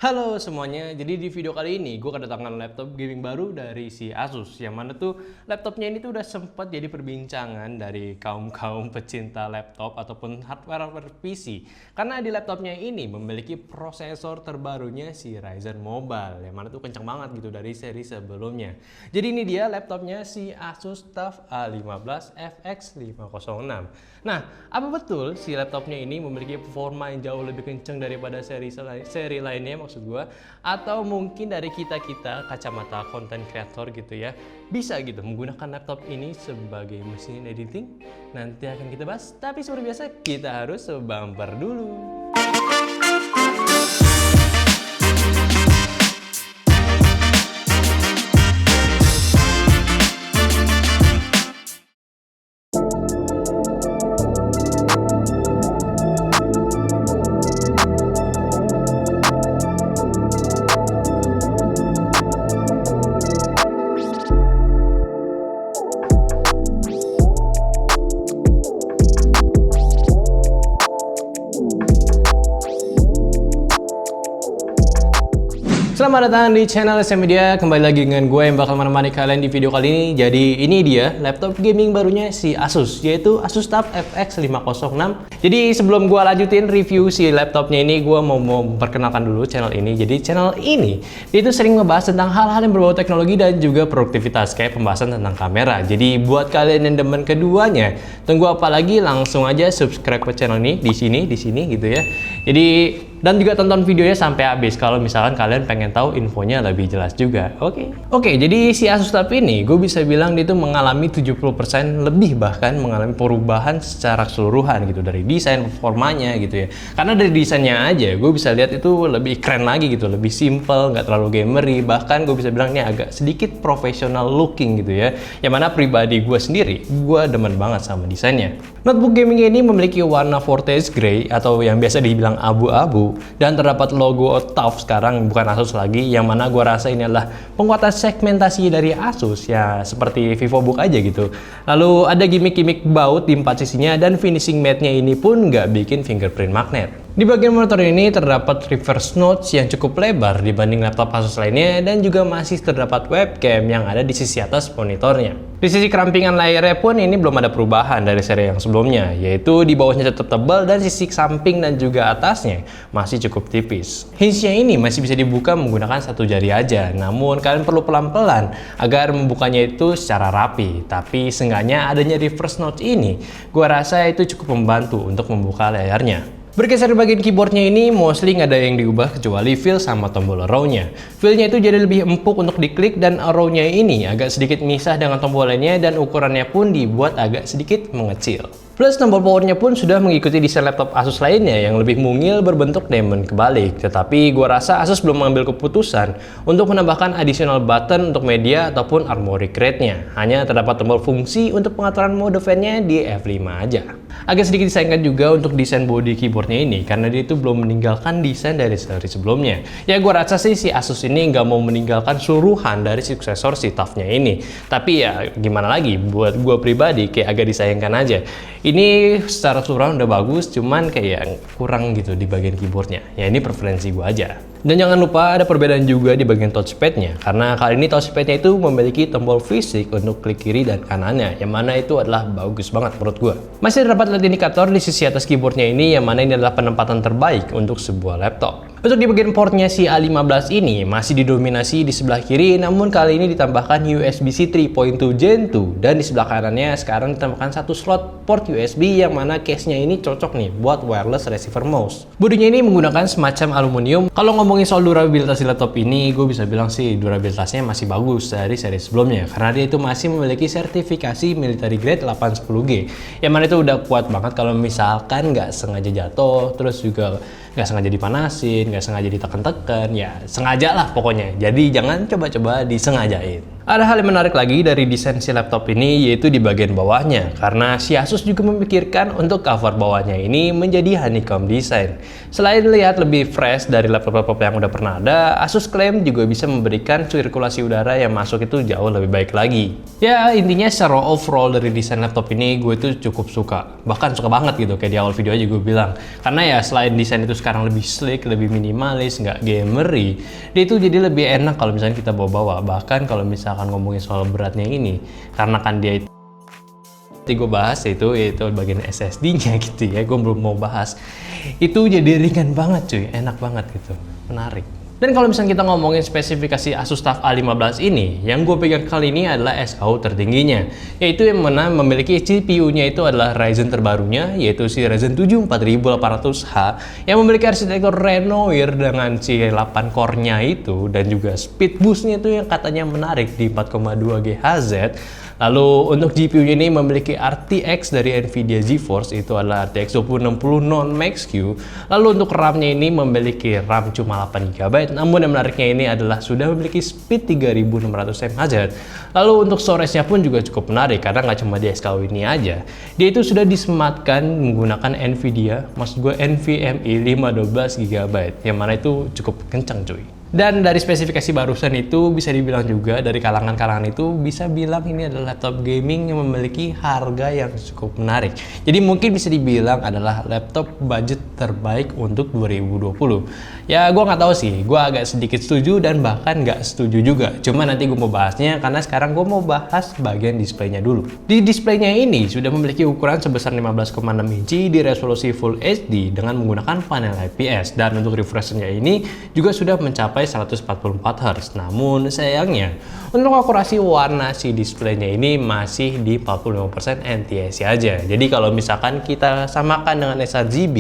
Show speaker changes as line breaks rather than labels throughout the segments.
Halo semuanya, jadi di video kali ini gue kedatangan laptop gaming baru dari si Asus. Yang mana tuh laptopnya ini tuh udah sempat jadi perbincangan dari kaum-kaum pecinta laptop ataupun hardware PC. Karena di laptopnya ini memiliki prosesor terbarunya si Ryzen Mobile. Yang mana tuh kencang banget gitu dari seri sebelumnya. Jadi ini dia laptopnya si Asus TUF A15 FX506. Nah, apa betul si laptopnya ini memiliki performa yang jauh lebih kencang daripada seri lainnya maksud gue, atau mungkin dari kita kacamata konten kreator gitu ya, bisa gitu menggunakan laptop ini sebagai mesin editing? Nanti akan kita bahas, tapi seperti biasa kita harus bumper dulu. Selamat datang di channel SM Media, kembali lagi dengan gue yang bakal menemani kalian di video kali ini. Jadi ini dia laptop gaming barunya si Asus, yaitu Asus TUF FX506. Jadi sebelum gue lanjutin review si laptopnya ini, gue mau memperkenalkan dulu channel ini. Jadi channel ini dia itu sering ngebahas tentang hal-hal yang berbau teknologi dan juga produktivitas, kayak pembahasan tentang kamera. Jadi buat kalian yang demen keduanya, tunggu apa lagi, langsung aja subscribe ke channel ini di sini gitu ya. Jadi dan juga tonton videonya sampai habis kalau misalkan kalian pengen tahu infonya lebih jelas juga. Oke, jadi si Asus TUF ini gue bisa bilang dia itu mengalami 70% lebih, bahkan mengalami perubahan secara keseluruhan gitu, dari desain, performanya gitu ya. Karena dari desainnya aja gue bisa lihat itu lebih keren lagi gitu, lebih simple, nggak terlalu gamery, bahkan gue bisa bilang ini agak sedikit professional looking gitu ya. Yang mana pribadi gue sendiri, gue demen banget sama desainnya. Notebook gaming ini memiliki warna Vortex Gray atau yang biasa dibilang abu-abu, dan terdapat logo TUF sekarang, bukan Asus lagi, yang mana gue rasa ini adalah penguatan segmentasi dari Asus ya, seperti VivoBook aja gitu. Lalu ada gimmick-gimmick baut di 4 sisinya, dan finishing matte-nya ini pun nggak bikin fingerprint magnet. Di bagian monitor ini terdapat reverse notch yang cukup lebar dibanding laptop Asus lainnya, dan juga masih terdapat webcam yang ada di sisi atas monitornya. Di sisi kerampingan layarnya pun ini belum ada perubahan dari seri yang sebelumnya, yaitu di bawahnya tetap tebal dan sisi samping dan juga atasnya masih cukup tipis. Hinge-nya ini masih bisa dibuka menggunakan satu jari aja, namun kalian perlu pelan-pelan agar membukanya itu secara rapi. Tapi seenggaknya adanya reverse notch ini, gua rasa itu cukup membantu untuk membuka layarnya. Bergeser di bagian keyboardnya ini, mostly nggak ada yang diubah kecuali feel sama tombol arrow-nya. Feel-nya itu jadi lebih empuk untuk diklik, dan arrow-nya ini agak sedikit misah dengan tombol lainnya, dan ukurannya pun dibuat agak sedikit mengecil. Plus tombol powernya pun sudah mengikuti desain laptop Asus lainnya yang lebih mungil berbentuk diamond kebalik. Tetapi gua rasa Asus belum mengambil keputusan untuk menambahkan additional button untuk media ataupun armoury crate-nya. Hanya terdapat tombol fungsi untuk pengaturan mode fan-nya di F5 aja. Agak sedikit disayangkan juga untuk desain body keyboardnya ini, karena dia itu belum meninggalkan desain dari seri sebelumnya. Ya gua rasa sih si Asus ini nggak mau meninggalkan suruhan dari suksesor si TUF-nya ini. Tapi ya gimana lagi, buat gua pribadi kayak agak disayangkan aja. Ini secara keseluruhan udah bagus, cuman kayak kurang gitu di bagian keyboardnya. Ya ini preferensi gua aja. Dan jangan lupa ada perbedaan juga di bagian touchpad-nya, karena kali ini touchpad-nya itu memiliki tombol fisik untuk klik kiri dan kanannya, yang mana itu adalah bagus banget menurut gua. Masih terdapat LED indikator di sisi atas keyboardnya ini, yang mana ini adalah penempatan terbaik untuk sebuah laptop. Untuk di bagian portnya si A15 ini masih didominasi di sebelah kiri, namun kali ini ditambahkan USB-C 3.2 Gen 2, dan di sebelah kanannya sekarang ditambahkan satu slot port USB, yang mana case-nya ini cocok nih buat wireless receiver mouse. Bodinya ini menggunakan semacam aluminium. Kalau ngomongin soal durabilitas di laptop ini, gue bisa bilang sih durabilitasnya masih bagus dari seri sebelumnya, karena dia itu masih memiliki sertifikasi military grade 810G, yang mana itu udah kuat banget kalau misalkan nggak sengaja jatuh, terus juga nggak sengaja dipanasin, nggak sengaja ditekan-tekan, ya sengaja lah pokoknya. Jadi jangan coba-coba disengajain. Ada hal yang menarik lagi dari desain si laptop ini, yaitu di bagian bawahnya, karena si Asus juga memikirkan untuk cover bawahnya ini menjadi honeycomb design. Selain lihat lebih fresh dari laptop-laptop yang udah pernah ada, Asus klaim juga bisa memberikan sirkulasi udara yang masuk itu jauh lebih baik lagi. Ya, intinya secara overall dari desain laptop ini gue tuh cukup suka, bahkan suka banget gitu, kayak di awal video aja gue bilang. Karena ya selain desain itu sekarang lebih sleek, lebih minimalis, nggak gamery, dia itu jadi lebih enak kalau misalnya kita bawa-bawa. Bahkan kalau misalkan ngomongin soal beratnya ini, karena kan dia itu gue bahas itu bagian SSD-nya gitu ya, gue belum mau bahas. Itu jadi ringan banget cuy, enak banget gitu, menarik. Dan kalau misalnya kita ngomongin spesifikasi Asus TUF A15 ini, yang gue pegang kali ini adalah SKU tertingginya, yaitu yang mana memiliki CPU-nya itu adalah Ryzen terbarunya, yaitu si Ryzen 7 4800H, yang memiliki arsitektur Renoir dengan si 8 core-nya itu, dan juga speed boost-nya itu yang katanya menarik di 4,2 GHz. Lalu untuk GPU-nya ini memiliki RTX dari Nvidia GeForce, itu adalah RTX 2060 non-Max-Q. Lalu untuk RAM-nya ini memiliki RAM cuma 8GB, namun yang menariknya ini adalah sudah memiliki speed 3600 mHz. Lalu untuk storage-nya pun juga cukup menarik, karena nggak cuma di SKU ini aja. Dia itu sudah disematkan menggunakan Nvidia, maksud gue NVMe 512GB, yang mana itu cukup kencang cuy. Dan dari spesifikasi barusan itu bisa dibilang juga dari kalangan-kalangan itu bisa bilang ini adalah laptop gaming yang memiliki harga yang cukup menarik. Jadi mungkin bisa dibilang adalah laptop budget terbaik untuk 2020. Ya gue nggak tahu sih, gue agak sedikit setuju dan bahkan nggak setuju juga. Cuma nanti gue mau bahasnya karena sekarang gue mau bahas bagian displaynya dulu. Di displaynya ini sudah memiliki ukuran sebesar 15,6 inci di resolusi Full HD dengan menggunakan panel IPS, dan untuk refresh rate-nya ini juga sudah mencapai 144 Hz. Namun sayangnya untuk akurasi warna si displaynya ini masih di 45% NTSC aja. Jadi kalau misalkan kita samakan dengan sRGB,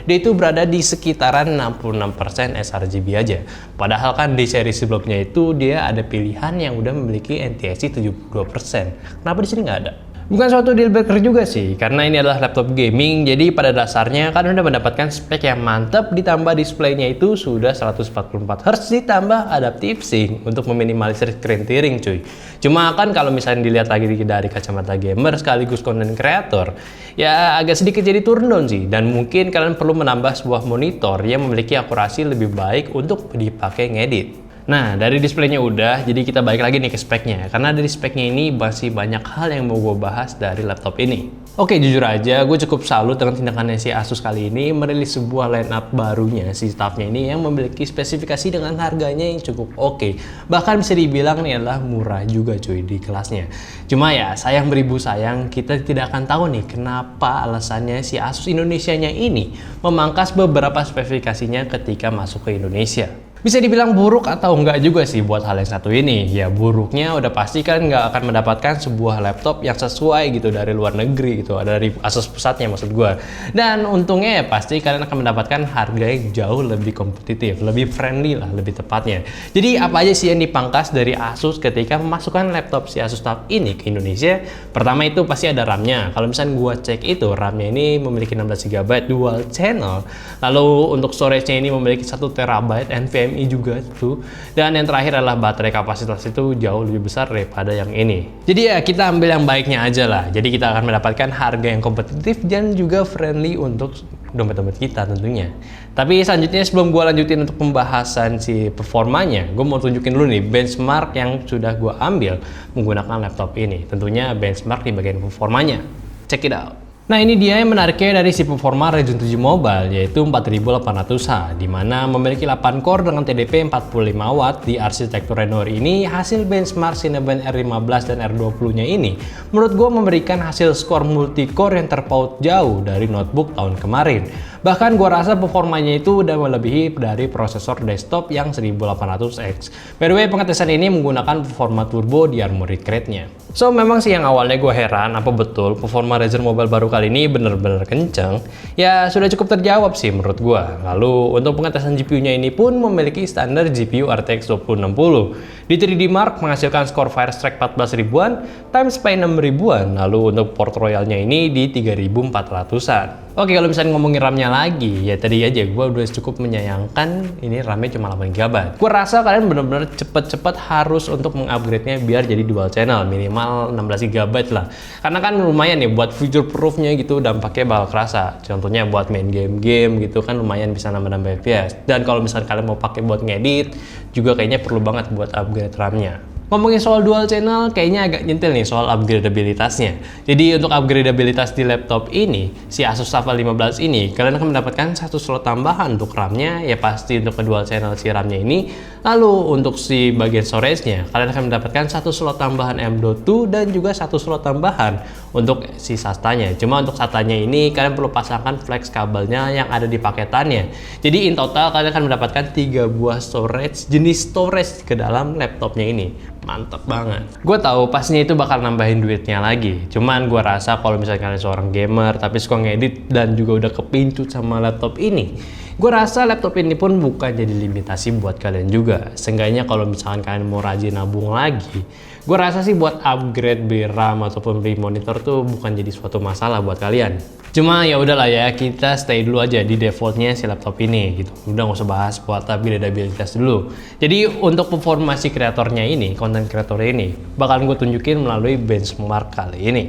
dia itu berada di sekitaran 66% sRGB aja. Padahal kan di seri sebelumnya itu dia ada pilihan yang udah memiliki NTSC 72%. Kenapa di sini nggak ada? Bukan suatu deal breaker juga sih, karena ini adalah laptop gaming, jadi pada dasarnya kan udah mendapatkan spek yang mantap, ditambah displaynya itu sudah 144 Hz, ditambah adaptive sync untuk meminimalisir screen tearing cuy. Cuma kan kalau misalnya dilihat lagi dari kacamata gamer sekaligus content creator, ya agak sedikit jadi turn down sih, dan mungkin kalian perlu menambah sebuah monitor yang memiliki akurasi lebih baik untuk dipakai ngedit. Nah, dari displaynya udah, jadi kita balik lagi nih ke speknya. Karena dari speknya ini masih banyak hal yang mau gue bahas dari laptop ini. Oke, jujur aja, gue cukup salut dengan tindakannya si Asus kali ini merilis sebuah line up barunya si TUF-nya ini yang memiliki spesifikasi dengan harganya yang cukup oke. Bahkan bisa dibilang nih adalah murah juga cuy di kelasnya. Cuma ya, sayang beribu sayang, kita tidak akan tahu nih kenapa alasannya si Asus Indonesianya ini memangkas beberapa spesifikasinya ketika masuk ke Indonesia. Bisa dibilang buruk atau enggak juga sih buat hal yang satu ini. Ya buruknya udah pasti kan nggak akan mendapatkan sebuah laptop yang sesuai gitu dari luar negeri gitu, dari Asus pusatnya maksud gue. Dan untungnya ya pasti kalian akan mendapatkan harga yang jauh lebih kompetitif, lebih friendly lah lebih tepatnya. Jadi apa aja sih yang dipangkas dari Asus ketika memasukkan laptop si Asus TUF ini ke Indonesia? Pertama itu pasti ada RAM-nya. Kalau misalnya gue cek itu RAM-nya ini memiliki 16GB dual channel. Lalu untuk storage-nya ini memiliki 1TB NVMe juga tuh, dan yang terakhir adalah baterai kapasitas itu jauh lebih besar daripada yang ini. Jadi ya kita ambil yang baiknya aja lah. Jadi kita akan mendapatkan harga yang kompetitif dan juga friendly untuk dompet-dompet kita tentunya. Tapi selanjutnya sebelum gue lanjutin untuk pembahasan si performanya, gue mau tunjukin dulu nih benchmark yang sudah gue ambil menggunakan laptop ini. Tentunya benchmark di bagian performanya. Check it out. Nah ini dia yang menariknya dari si performa Ryzen 7 Mobile, yaitu 4800H, di mana memiliki 8 core dengan TDP 45W di arsitektur Renoir ini. Hasil benchmark Cinebench R15 dan R20-nya ini menurut gue memberikan hasil skor multi-core yang terpaut jauh dari notebook tahun kemarin. Bahkan gue rasa performanya itu udah melebihi dari prosesor desktop yang 1800X. By the way, pengetesan ini menggunakan performa turbo di Armoury Crate-nya. So memang sih yang awalnya gue heran apa betul performa Ryzen Mobile baru kali ini bener-bener kenceng. Ya sudah cukup terjawab sih menurut gue. Lalu untuk pengetesan GPU-nya ini pun memiliki standar GPU RTX 2060. Di 3D Mark menghasilkan skor Firestrike 14 ribuan, Timespy 6 ribuan. Lalu untuk port royalnya ini di 3400-an. Oke, kalau misalnya ngomongin RAM-nya lagi, ya tadi aja gue udah cukup menyayangkan ini RAM-nya cuma 8 GB. Gue rasa kalian bener-bener cepet-cepet harus untuk mengupgrade-nya biar jadi dual channel, minimal 16 GB lah. Karena kan lumayan nih buat future proof-nya gitu, dampaknya bakal kerasa. Contohnya buat main game-game gitu kan lumayan bisa nambah-nambah FPS. Dan kalau misalnya kalian mau pakai buat ngedit, juga kayaknya perlu banget buat upgrade RAM-nya. Ngomongin soal dual channel, kayaknya agak nyentil nih soal upgradabilitasnya. Jadi untuk upgradabilitas di laptop ini, si Asus TUF 15 ini, kalian akan mendapatkan satu slot tambahan untuk RAM-nya, ya pasti untuk kedua channel si RAM-nya ini. Lalu untuk si bagian storage-nya, kalian akan mendapatkan satu slot tambahan M.2 dan juga satu slot tambahan untuk si SATA-nya. Cuma untuk SATA-nya ini, kalian perlu pasangkan flex kabelnya yang ada di paketannya. Jadi in total, kalian akan mendapatkan 3 buah storage, jenis storage ke dalam laptopnya ini. Mantap banget. Gue tahu pastinya itu bakal nambahin duitnya lagi. Cuman gue rasa kalau misalnya kalian seorang gamer tapi suka ngedit dan juga udah kepincut sama laptop ini, gue rasa laptop ini pun bukan jadi limitasi buat kalian juga. Seenggaknya kalau misalkan kalian mau rajin nabung lagi, gue rasa sih buat upgrade beli RAM ataupun beli monitor tuh bukan jadi suatu masalah buat kalian. Cuma ya udahlah ya, kita stay dulu aja di defaultnya si laptop ini gitu. Udah nggak usah bahas buat upgradabilitas dulu. Jadi untuk performa si kreatornya ini, konten kreatornya ini, bakalan gue tunjukin melalui benchmark kali ini.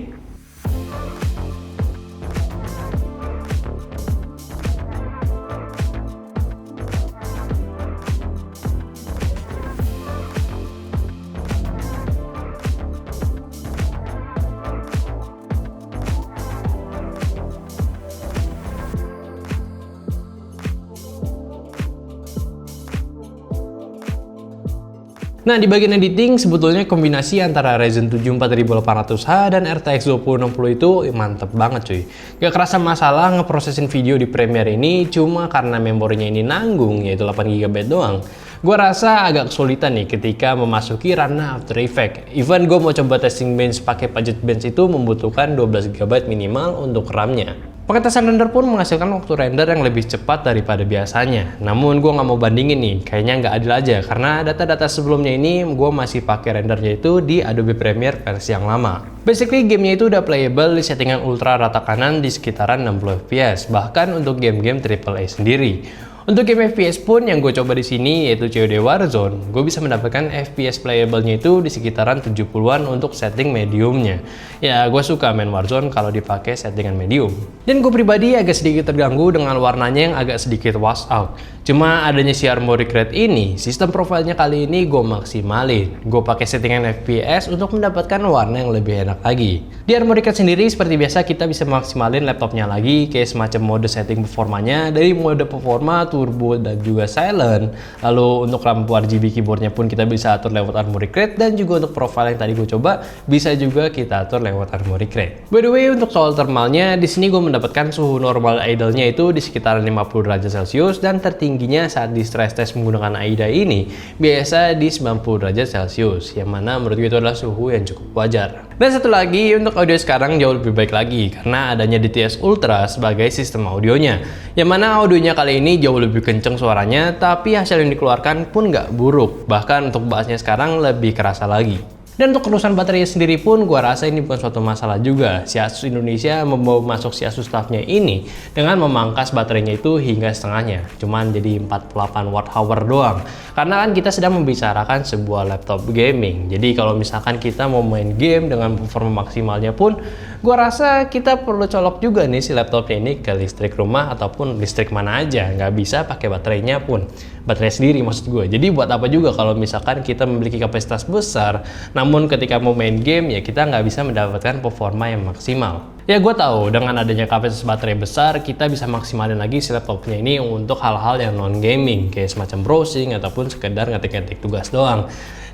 Nah, di bagian editing sebetulnya kombinasi antara Ryzen 7 4800H dan RTX 2060 itu mantep banget cuy. Gak kerasa masalah ngeprosesin video di Premiere ini, cuma karena memorinya ini nanggung yaitu 8 GB doang. Gue rasa agak kesulitan nih ketika memasuki ranah After Effects. Even gue mau coba testing bench pakai budget bench itu membutuhkan 12 GB minimal untuk RAM-nya. Pengetesan render pun menghasilkan waktu render yang lebih cepat daripada biasanya. Namun gue nggak mau bandingin nih, kayaknya nggak adil aja karena data-data sebelumnya ini gue masih pakai rendernya itu di Adobe Premiere versi yang lama. Basically gamenya itu udah playable di settingan ultra rata kanan di sekitaran 60 fps, bahkan untuk game-game AAA sendiri. Untuk game FPS pun yang gue coba di sini yaitu COD Warzone, gue bisa mendapatkan FPS playable-nya itu di sekitaran 70-an untuk setting mediumnya. Ya, gue suka main Warzone kalau dipakai settingan medium. Dan gue pribadi agak sedikit terganggu dengan warnanya yang agak sedikit wash out. Cuma adanya si Armoury Crate ini, sistem profilnya kali ini gue maksimalin. Gue pakai settingan FPS untuk mendapatkan warna yang lebih enak lagi. Di Armoury Crate sendiri seperti biasa kita bisa maksimalin laptopnya lagi kayak semacam mode setting performanya dari mode performa, turbo, dan juga silent. Lalu untuk lampu RGB keyboardnya pun kita bisa atur lewat Armoury Crate, dan juga untuk profile yang tadi gue coba bisa juga kita atur lewat Armoury Crate. By the way, untuk soal thermalnya di sini gue mendapatkan suhu normal idle-nya itu di sekitaran 50 derajat Celcius dan tertingginya saat di stress test menggunakan AIDA ini biasa di 90 derajat Celcius, yang mana menurut gue itu adalah suhu yang cukup wajar. Dan satu lagi, untuk audio sekarang jauh lebih baik lagi karena adanya DTS Ultra sebagai sistem audionya, yang mana audionya kali ini jauh lebih kenceng suaranya, tapi hasil yang dikeluarkan pun nggak buruk, bahkan untuk bassnya sekarang lebih kerasa lagi. Dan untuk urusan baterai sendiri pun gua rasa ini bukan suatu masalah juga. Si Asus Indonesia membawa masuk si Asus TUF-nya ini dengan memangkas baterainya itu hingga setengahnya, cuman jadi 48 Wh doang. Karena kan kita sedang membicarakan sebuah laptop gaming. Jadi kalau misalkan kita mau main game dengan performa maksimalnya pun, gua rasa kita perlu colok juga nih si laptopnya ini ke listrik rumah ataupun listrik mana aja. Nggak bisa pakai baterainya pun, baterai sendiri maksud gue. Jadi buat apa juga kalau misalkan kita memiliki kapasitas besar, namun ketika mau main game ya kita nggak bisa mendapatkan performa yang maksimal. Ya gue tahu dengan adanya kapasitas baterai besar kita bisa maksimalin lagi si laptopnya ini untuk hal-hal yang non gaming kayak semacam browsing ataupun sekedar ngetik-ngetik tugas doang.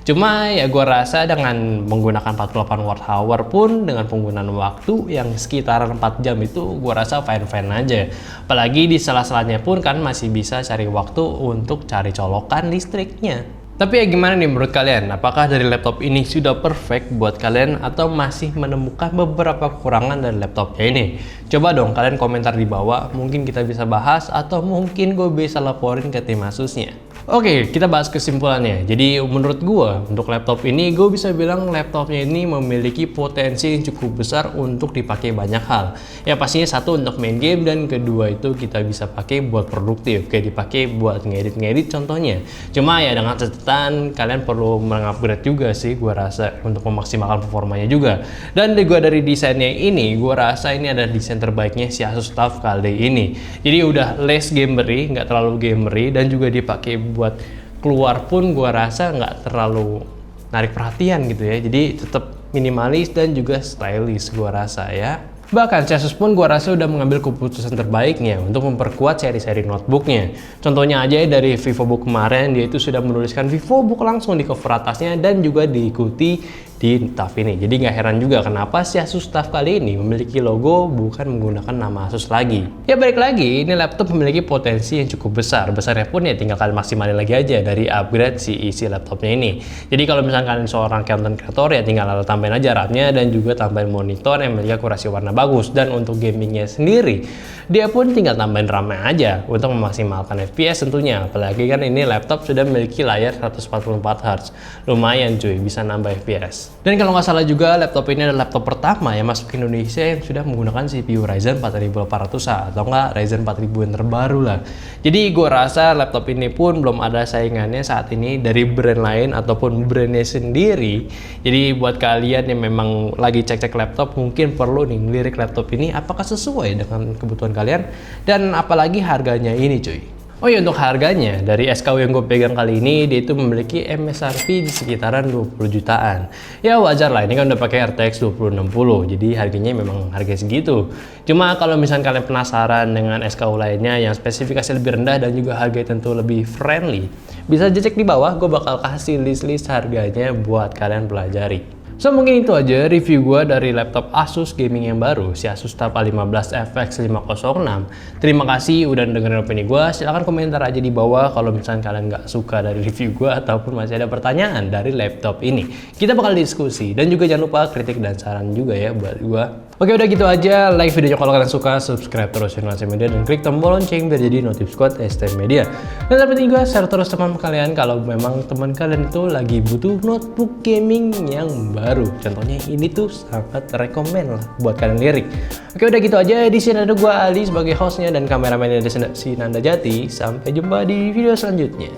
Cuma ya gue rasa dengan menggunakan 48 Wh pun dengan penggunaan waktu yang sekitar 4 jam itu gue rasa fine-fine aja. Apalagi di sela-selanya pun kan masih bisa cari waktu untuk cari colokan listriknya. Tapi ya gimana nih menurut kalian? Apakah dari laptop ini sudah perfect buat kalian atau masih menemukan beberapa kekurangan dari laptopnya ini? Coba dong kalian komentar di bawah, mungkin kita bisa bahas atau mungkin gue bisa laporin ke tim Asusnya. Oke, kita bahas kesimpulannya. Jadi menurut gue, untuk laptop ini gue bisa bilang laptopnya ini memiliki potensi yang cukup besar untuk dipakai banyak hal. Ya pastinya satu untuk main game dan kedua itu kita bisa pakai buat produktif, kayak dipakai buat ngedit-ngedit contohnya. Cuma ya dengan catatan kalian perlu mengupgrade juga sih gue rasa untuk memaksimalkan performanya juga. Dan dari desainnya ini, gue rasa ini adalah desain terbaiknya si Asus TUF kali ini. Jadi udah less gamery, nggak terlalu gamery dan juga dipakai buat keluar pun gua rasa nggak terlalu narik perhatian gitu ya, jadi tetap minimalis dan juga stylish gua rasa ya. Bahkan Asus pun gua rasa udah mengambil keputusan terbaiknya untuk memperkuat seri-seri notebooknya. Contohnya aja dari VivoBook kemarin, dia itu sudah menuliskan VivoBook langsung di cover atasnya dan juga diikuti di TUF ini. Jadi nggak heran juga kenapa si Asus TUF kali ini memiliki logo bukan menggunakan nama Asus lagi. Ya balik lagi, ini laptop memiliki potensi yang cukup besar. Besarnya pun ya tinggal kalian maksimalin lagi aja dari upgrade si isi laptopnya ini. Jadi kalau misalkan kalian seorang content creator ya tinggal tambahin aja RAM-nya dan juga tambahin monitor yang memiliki akurasi warna bagus. Dan untuk gamingnya sendiri, dia pun tinggal tambahin RAM-nya aja untuk memaksimalkan FPS tentunya. Apalagi kan ini laptop sudah memiliki layar 144Hz. Lumayan cuy, bisa nambah FPS. Dan kalau nggak salah juga laptop ini adalah laptop pertama yang masuk ke Indonesia yang sudah menggunakan CPU Ryzen 4800 atau enggak Ryzen 4000 yang terbaru lah. Jadi gue rasa laptop ini pun belum ada saingannya saat ini dari brand lain ataupun brandnya sendiri. Jadi buat kalian yang memang lagi cek-cek laptop mungkin perlu nih ngelirik laptop ini apakah sesuai dengan kebutuhan kalian dan apalagi harganya ini cuy. Oh iya, untuk harganya, dari SKU yang gue pegang kali ini, dia itu memiliki MSRP di sekitaran 20 jutaan. Ya wajar lah, ini kan udah pakai RTX 2060, jadi harganya memang harga segitu. Cuma kalau misalnya kalian penasaran dengan SKU lainnya yang spesifikasi lebih rendah dan juga harga tentu lebih friendly, bisa aja cek di bawah, gue bakal kasih list-list harganya buat kalian pelajari. So mungkin itu aja review gue dari laptop Asus gaming yang baru, si Asus TUF A15FX506. Terima kasih udah dengerin opini gue. Silahkan komentar aja di bawah kalau misalnya kalian nggak suka dari review gue ataupun masih ada pertanyaan dari laptop ini. Kita bakal diskusi dan juga jangan lupa kritik dan saran juga ya buat gue. Oke, udah gitu aja. Like videonya kalau kalian suka, subscribe terus channel ST Media dan klik tombol lonceng biar jadi notif squad ST Media. Dan terpenting juga share terus teman kalian kalau memang teman kalian itu lagi butuh notebook gaming yang baru. Contohnya ini tuh sangat rekomen lah buat kalian lirik. Oke, udah gitu aja. Di sini ada gue Ali sebagai hostnya dan kameramennya ada si Nanda Jati. Sampai jumpa di video selanjutnya.